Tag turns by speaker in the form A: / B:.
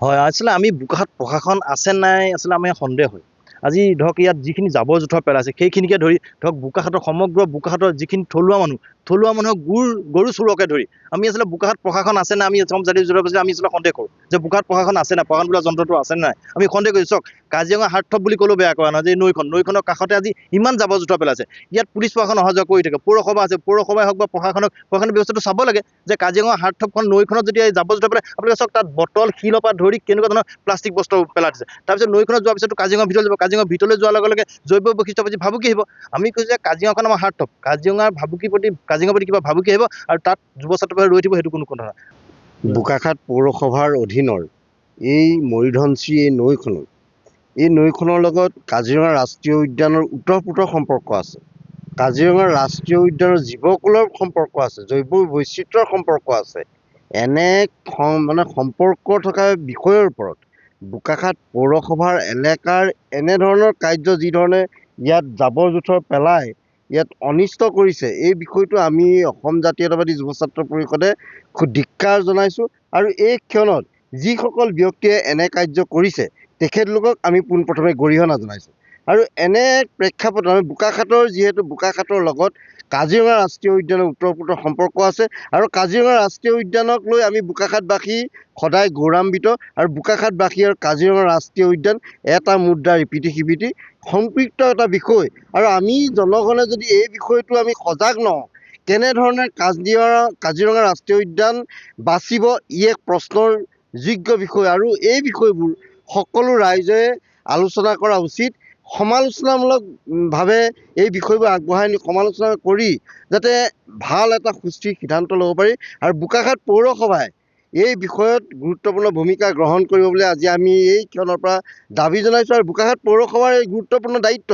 A: হয়, আচলতে আমি বোকাখাত প্ৰশাসন আছে নাই আচলতে আমাৰ সন্দেহ হয়। আজি ধৰক ইয়াত যিখিনি জাবৰ জোঁথৰ পেলাইছে সেইখিনিকে ধৰি ধৰক বোকাখাতৰ সমগ্ৰ বোকাখাতৰ যিখিনি থলুৱা মানুহক গৰু চোৰকে ধৰি আমি আচলতে বোকাখাত প্ৰশাসন আছে নাই আমি অসম জাতীয় জোঁথৰ পাছত আমি আচলতে সন্দেহ কৰোঁ যে বোকাখাত প্ৰশাসন আছে নাই প্ৰশাসন বোলা যন্ত্ৰটো আছে নাই আমি সন্দেহ কৰিছোঁ। চাওক কাজিৰঙা হাৰ্থপ বুলি ক'লেও বেয়া কৰা নহয় যে এই নৈখনৰ কাষতে আজি ইমান জাবৰ জোঁথৰ পেলাইছে। ইয়াত পুলিচ প্ৰশাসন অহা যোৱা কৰি থাকে, পৌৰসভা আছে, পৌৰসভাই হওক বা প্ৰশাসনিক ব্যৱস্থাটো চাব লাগে যে কাজিৰঙা হাৰ্থপখন নৈখনত যদি এই জাবৰ জোঁথৰ পেলাই আপোনালোকে চাওক তাত বটল শিলৰ পৰা ধৰি কেনেকুৱা ধৰণৰ প্লাষ্টিক বস্তু পেলাই দিছে। তাৰপিছত নৈখনত যোৱাৰ পিছতো কাজিৰঙাৰ ভিতৰলৈ যাব, কাজিৰঙাৰ ভিতৰলৈ যোৱাৰ লগে লগে জৈৱ বৈশিষ্ট্য প্ৰতি ভাবুকি আহিব। আমি কৈছোঁ যে কাজিৰঙাখন আমাৰ হাৰ্থপ, কাজিৰঙাৰ প্ৰতি কিবা ভাবুকি আহিব আৰু তাত যুৱ ছাত্ৰই ৰৈ থাকিব, সেইটো কোনো কথা নহয়।
B: বোকাখাত পৌৰসভাৰ অধীনৰ এই মৰিধনশ্ৰী এই নৈখনৰ লগত কাজিৰঙা ৰাষ্ট্ৰীয় উদ্যানৰ ওতঃপ্ৰোত সম্পৰ্ক আছে। কাজিৰঙা ৰাষ্ট্ৰীয় উদ্যানৰ জীৱকুলৰ সম্পৰ্ক আছে, জৈৱ বৈচিত্ৰ্যৰ সম্পৰ্ক আছে। এনে সম্পৰ্ক থকা বিষয়ৰ ওপৰত বোকাখাত পৌৰসভাৰ এলেকাৰ এনেধৰণৰ কাৰ্য যিধৰণে ইয়াত জাবৰ জোঁথৰ পেলাই ইয়াত অনিষ্ট কৰিছে, এই বিষয়টো আমি অসম জাতীয়তাবাদী যুৱ ছাত্ৰ পৰিষদে খুব ধিক্কাৰ জনাইছোঁ। আৰু এই ক্ষণত যিসকল ব্যক্তিয়ে এনে কাৰ্য কৰিছে তেখেতলোকক আমি পোনপ্ৰথমে গৰিহণা জনাইছোঁ। আৰু এনে প্ৰেক্ষাপটত আমি যিহেতু বোকাখাতৰ লগত কাজিৰঙা ৰাষ্ট্ৰীয় উদ্যানৰ ওতঃপ্ৰোত সম্পৰ্ক আছে আৰু কাজিৰঙা ৰাষ্ট্ৰীয় উদ্যানক লৈ আমি বোকাখাতবাসী সদায় গৌৰৱান্বিত। আৰু বোকাখাতবাসী আৰু কাজিৰঙা ৰাষ্ট্ৰীয় উদ্যান এটা মুদ্ৰাৰ ইপিঠি সিপিঠি সম্পৃক্ত এটা বিষয়। আৰু আমি জনগণে যদি এই বিষয়টো আমি সজাগ নহওঁ, কেনেধৰণে কাজিৰঙা ৰাষ্ট্ৰীয় উদ্যান বাচিব, এক প্ৰশ্নৰ যোগ্য বিষয়। আৰু এই বিষয়বোৰ সকলো ৰাইজে আলোচনা কৰা উচিত। সমালোচনামূলকভাৱে এই বিষয়বোৰ আগবঢ়াই নি সমালোচনা কৰি যাতে ভাল এটা সুস্থিৰ সিদ্ধান্ত ল'ব পাৰি। আৰু বোকাখাত পৌৰসভাই এই বিষয়ত গুৰুত্বপূৰ্ণ ভূমিকা গ্ৰহণ কৰিব বুলি আজি আমি এই ক্ষণৰ পৰা দাবী জনাইছোঁ। আৰু বোকাখাত পৌৰসভাৰ এই গুৰুত্বপূৰ্ণ দায়িত্ব